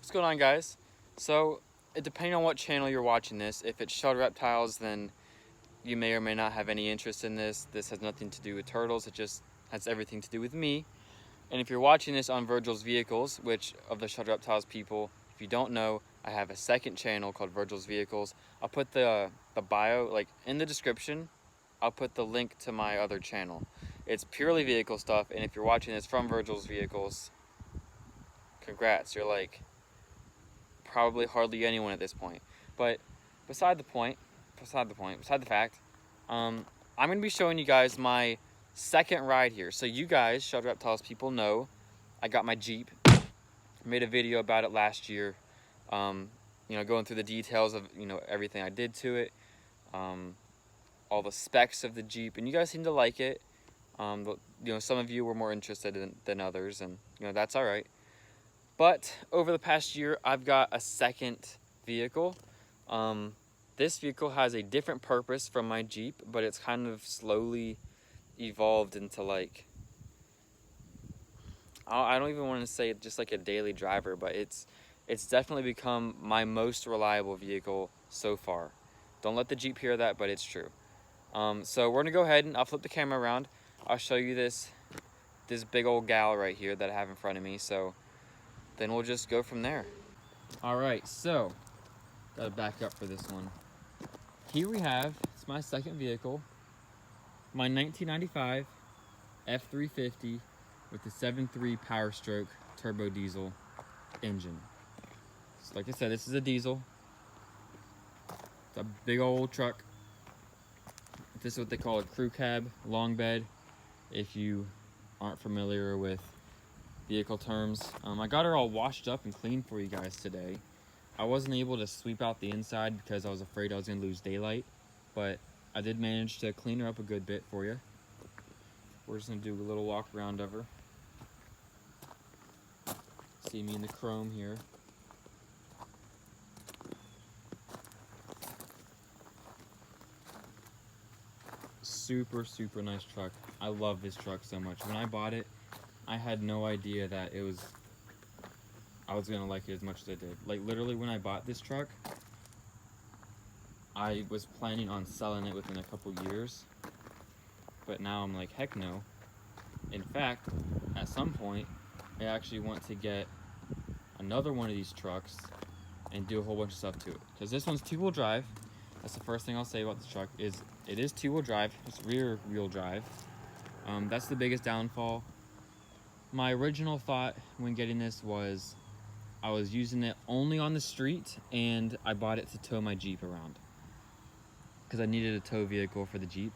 What's going on, guys? So, depending on what channel you're watching this, if it's shelled reptiles, then you may or may not have any interest in this. This has nothing to do with turtles, it just has everything to do with me. And if you're watching this on Virgil's Vehicles, which of the shelled reptiles people, if you don't know, I have a second channel called Virgil's Vehicles. I'll put the bio, like, in the description. I'll put the link to my other channel. It's purely vehicle stuff, and if you're watching this from Virgil's Vehicles, congrats, you're like probably hardly anyone at this point. But beside the fact, I'm going to be showing you guys my second ride here. So you guys, Shelled Reptiles people, know I got my Jeep. I made a video about it last year, going through the details of, everything I did to it, all the specs of the Jeep, and you guys seem to like it. Some of you were more interested than others, and, that's all right. But over the past year, I've got a second vehicle. This vehicle has a different purpose from my Jeep, but it's kind of slowly evolved into, like, I don't even want to say just like a daily driver, but it's definitely become my most reliable vehicle so far. Don't let the Jeep hear that, but it's true. So we're gonna go ahead and I'll flip the camera around. I'll show you this big old gal right here that I have in front of me. So then we'll just go from there. All right, so gotta back up for this one. Here we have, it's my second vehicle, my 1995 F-350 with the 7.3 Powerstroke turbo diesel engine. So like I said, this is a diesel. It's a big old truck. This is what they call a crew cab, long bed, if you aren't familiar with vehicle terms. I got her all washed up and clean for you guys today. I wasn't able to sweep out the inside because I was afraid I was going to lose daylight, but I did manage to clean her up a good bit for you. We're just going to do a little walk around of her. See me in the chrome here. Super nice truck. I love this truck so much. When I bought it, I had no idea that I was gonna like it as much as I did. Like, literally, when I bought this truck, I was planning on selling it within a couple years, but now I'm like, heck no. In fact, at some point, I actually want to get another one of these trucks and do a whole bunch of stuff to it, because this one's two-wheel drive. That's the first thing I'll say about this truck, is it is two-wheel drive. It's rear-wheel drive. That's the biggest downfall. My original thought when getting this was I was using it only on the street, and I bought it to tow my Jeep around because I needed a tow vehicle for the Jeep.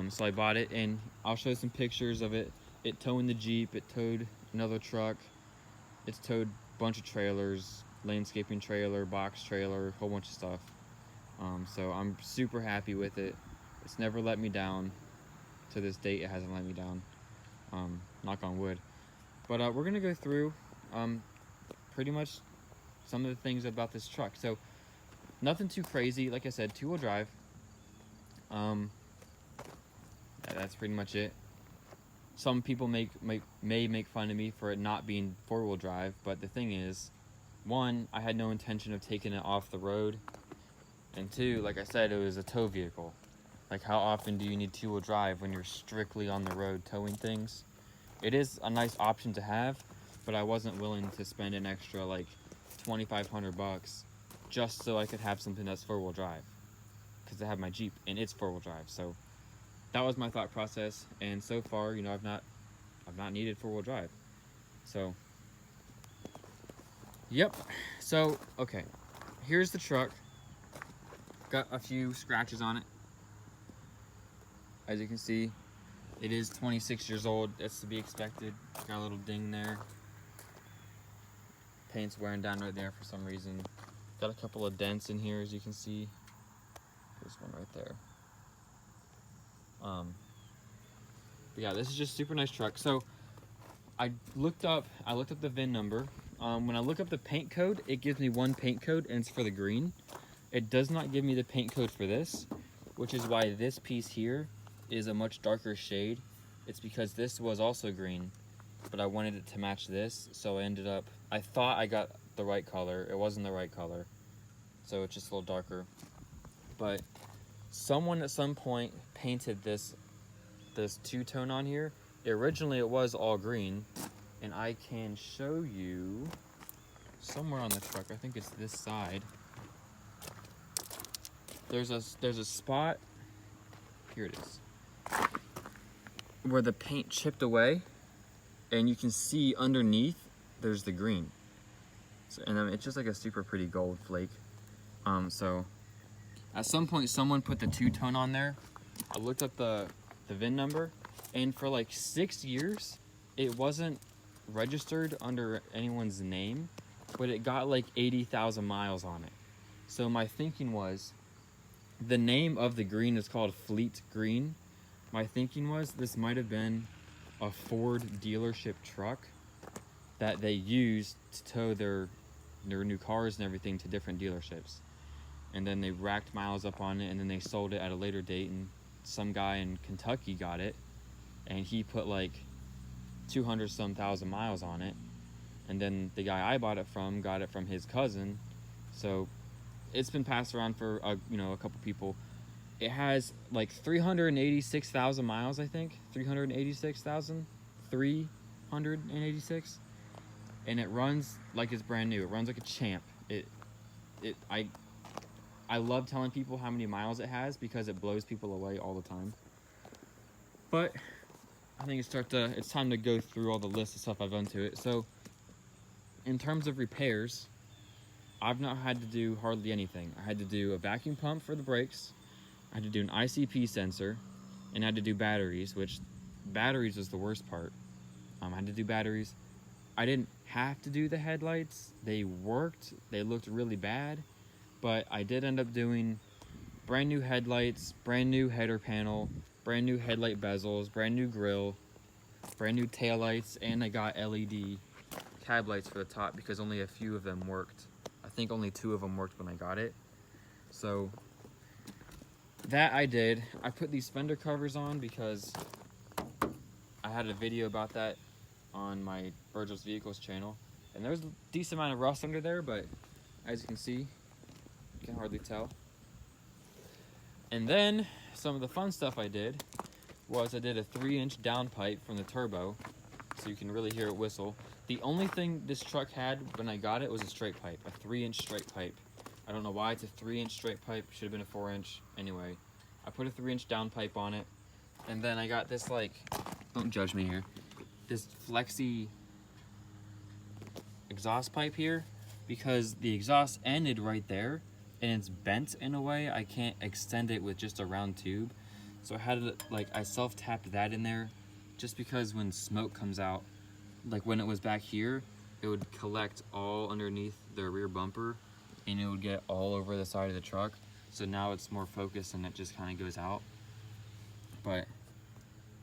So I bought it, and I'll show some pictures of it towing the Jeep. It towed another truck. It's towed a bunch of trailers, landscaping trailer, box trailer, a whole bunch of stuff. So I'm super happy with it. It's never let me down. To this date, it hasn't let me down. Knock on wood. But we're gonna go through pretty much some of the things about this truck. So nothing too crazy. Like I said, two-wheel drive. That's pretty much it. Some people may make fun of me for it not being four-wheel drive, but the thing is, one, I had no intention of taking it off the road, and two, like I said, it was a tow vehicle. Like, how often do you need two-wheel drive when you're strictly on the road towing things? It is a nice option to have, but I wasn't willing to spend an extra, like, $2,500 just so I could have something that's four-wheel drive, because I have my Jeep and it's four-wheel drive. So that was my thought process, and so far, I've not needed four-wheel drive. So, yep. So, okay, here's the truck. Got a few scratches on it. As you can see, it is 26 years old. That's to be expected. Got a little ding there. Paint's wearing down right there for some reason. Got a couple of dents in here, as you can see. There's one right there. But yeah, this is just a super nice truck. So I looked up the VIN number. When I look up the paint code, it gives me one paint code, and it's for the green. It does not give me the paint code for this, which is why this piece here is a much darker shade. It's because this was also green, but I wanted it to match this, so I thought I got the right color. It wasn't the right color, so it's just a little darker. But someone at some point painted this two-tone on here. Originally it was all green, and I can show you somewhere on the truck. I think it's this side. There's a spot. Here it is, where the paint chipped away, and you can see underneath there's the green. So, and it's just like a super pretty gold flake. So at some point someone put the two-tone on there. I looked up the VIN number, and for like 6 years it wasn't registered under anyone's name, but it got like 80,000 miles on it. So my thinking was, the name of the green is called Fleet Green. My thinking was this might have been a Ford dealership truck that they used to tow their new cars and everything to different dealerships. And then they racked miles up on it, and then they sold it at a later date, and some guy in Kentucky got it, and he put like 200-some thousand miles on it. And then the guy I bought it from got it from his cousin. So it's been passed around for a couple people. It has like 386,000 miles, I think. 386,386, and it runs like it's brand new. It runs like a champ. I love telling people how many miles it has because it blows people away all the time. But I think it's time to go through all the list of stuff I've done to it. So in terms of repairs, I've not had to do hardly anything. I had to do a vacuum pump for the brakes. I had to do an ICP sensor, and I had to do batteries, which batteries was the worst part. I had to do batteries. I didn't have to do the headlights. They worked. They looked really bad, but I did end up doing brand new headlights, brand new header panel, brand new headlight bezels, brand new grille, brand new taillights, and I got LED cab lights for the top because only a few of them worked. I think only 2 of them worked when I got it. So that I did. I put these fender covers on because I had a video about that on my Virgil's Vehicles channel, and there's a decent amount of rust under there, but as you can see, you can hardly tell. And then some of the fun stuff I did was I did a 3-inch downpipe from the turbo, so you can really hear it whistle. The only thing this truck had when I got it was a straight pipe, a 3-inch straight pipe. I don't know why it's a 3-inch straight pipe. Should have been a 4-inch. Anyway, I put a 3-inch downpipe on it, and then I got this, like, don't judge me here, this flexi exhaust pipe here, because the exhaust ended right there, and it's bent in a way. I can't extend it with just a round tube, so I had to, like, I self-tapped that in there, just because when smoke comes out, like when it was back here, it would collect all underneath the rear bumper, and it would get all over the side of the truck. So now it's more focused and it just kind of goes out. But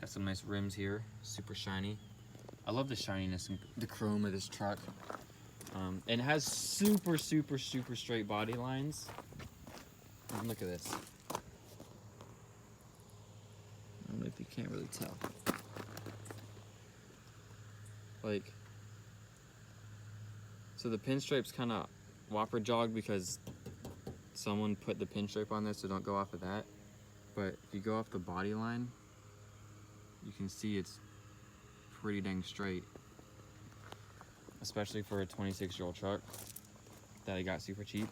got some nice rims here, super shiny. I love the shininess and the chrome of this truck. And it has super straight body lines. And look at this. I don't know if you can't really tell. Like, so the pinstripe's kind of whopper jog because someone put the pinstripe on this, so don't go off of that. But if you go off the body line, you can see it's pretty dang straight, especially for a 26-year-old truck that I got super cheap.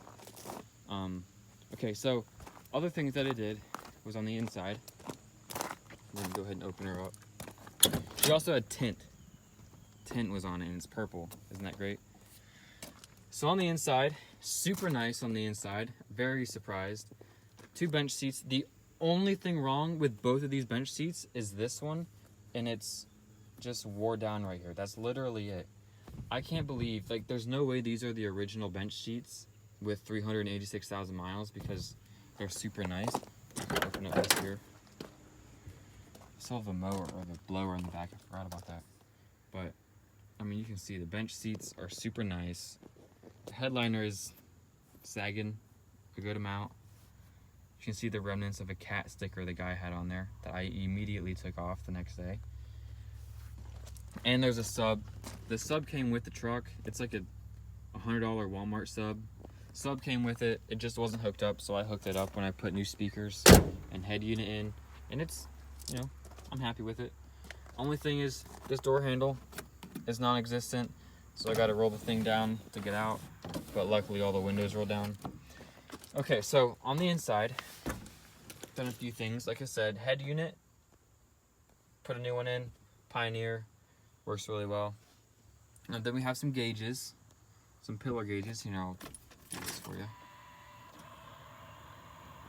Okay, so other things that I did was on the inside. I'm gonna go ahead and open her up. We also had tint. Tint was on it, and it's purple. Isn't that great? So on the inside, super nice on the inside. Very surprised. 2 bench seats. The only thing wrong with both of these bench seats is this one, and it's just wore down right here. That's literally it. I can't believe, like, there's no way these are the original bench seats with 386,000 miles because they're super nice. Open up this here. I still have the mower or the blower in the back. I forgot about that. But I mean, you can see the bench seats are super nice. The headliner is sagging a good amount. You can see the remnants of a cat sticker the guy had on there that I immediately took off the next day. And there's a sub. The sub came with the truck. It's like a $100 Walmart sub. Sub came with it. It just wasn't hooked up, so I hooked it up when I put new speakers and head unit in. And it's, you know, I'm happy with it. Only thing is, this door handle is non-existent, so I got to roll the thing down to get out. But luckily, all the windows roll down. Okay, so on the inside, done a few things. Like I said, head unit, put a new one in. Pioneer, works really well. And then we have some gauges, some pillar gauges. You know, I'll do this for you.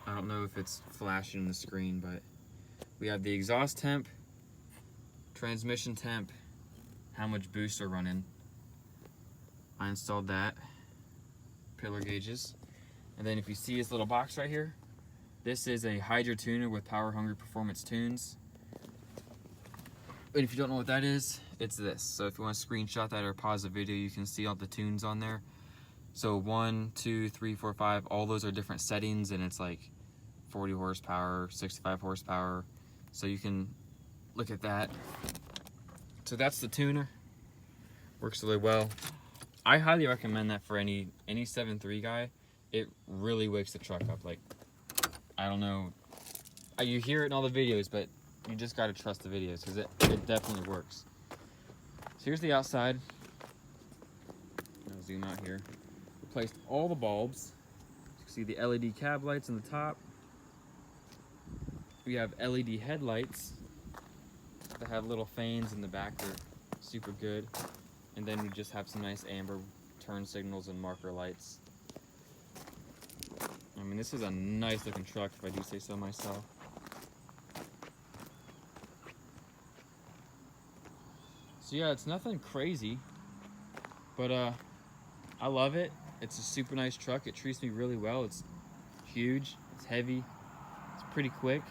I don't know if it's flashing on the screen, but we have the exhaust temp, transmission temp, how much boost are running. I installed that. Pillar gauges. And then if you see this little box right here, this is a Hydra tuner with Power Hungry Performance tunes. And if you don't know what that is, it's this. So if you want to screenshot that or pause the video, you can see all the tunes on there. So 1, 2, 3, 4, 5, all those are different settings, and it's like 40 horsepower, 65 horsepower. So you can look at that. So that's the tuner. Works really well. I highly recommend that for any 7.3 guy. It really wakes the truck up. Like, I don't know, you hear it in all the videos, but you just gotta trust the videos because it definitely works. So here's the outside. I'll zoom out here. Replaced all the bulbs. You can see the LED cab lights on the top. We have LED headlights that have little fans in the back. They're super good. And then we just have some nice amber turn signals and marker lights. I mean, this is a nice looking truck, if I do say so myself. So yeah, it's nothing crazy, but I love it. It's a super nice truck. It treats me really well. It's huge, it's heavy, it's pretty quick.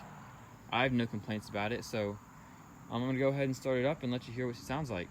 I have no complaints about it, so I'm gonna go ahead and start it up and let you hear what it sounds like.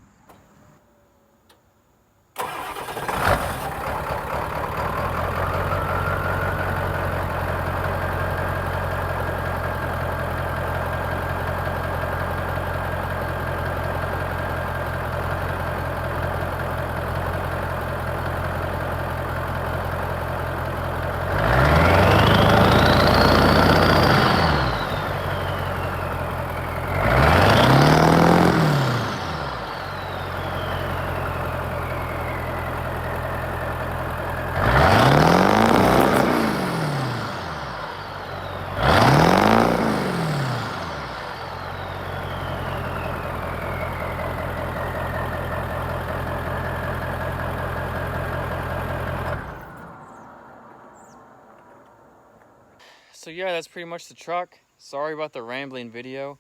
So yeah, that's pretty much the truck. Sorry about the rambling video.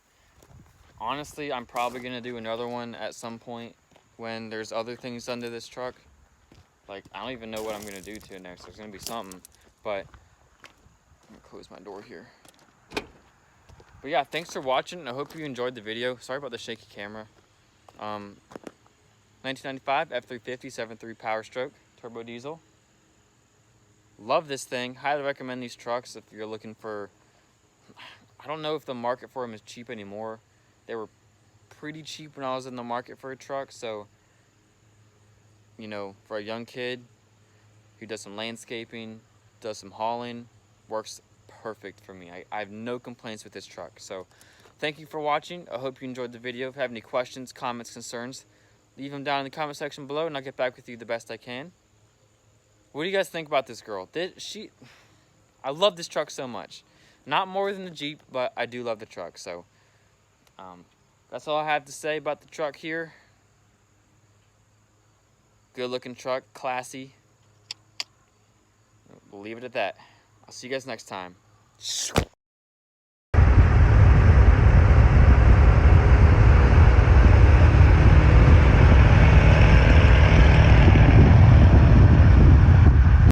Honestly, I'm probably gonna do another one at some point when there's other things done to this truck. Like, I don't even know what I'm gonna do to it next. There's gonna be something, but I'm gonna close my door here. But yeah, thanks for watching. I hope you enjoyed the video. Sorry about the shaky camera. 1995 F-350 7.3 Powerstroke turbo diesel. Love this thing. Highly recommend these trucks if you're looking for, I don't know if the market for them is cheap anymore. They were pretty cheap when I was in the market for a truck. So, you know, for a young kid who does some landscaping, does some hauling, works perfect for me. I have no complaints with this truck. So thank you for watching. I hope you enjoyed the video. If you have any questions, comments, concerns, leave them down in the comment section below and I'll get back with you the best I can. What do you guys think about this girl? I love this truck so much. Not more than the Jeep, but I do love the truck. So that's all I have to say about the truck here. Good looking truck, classy. We'll leave it at that. I'll see you guys next time.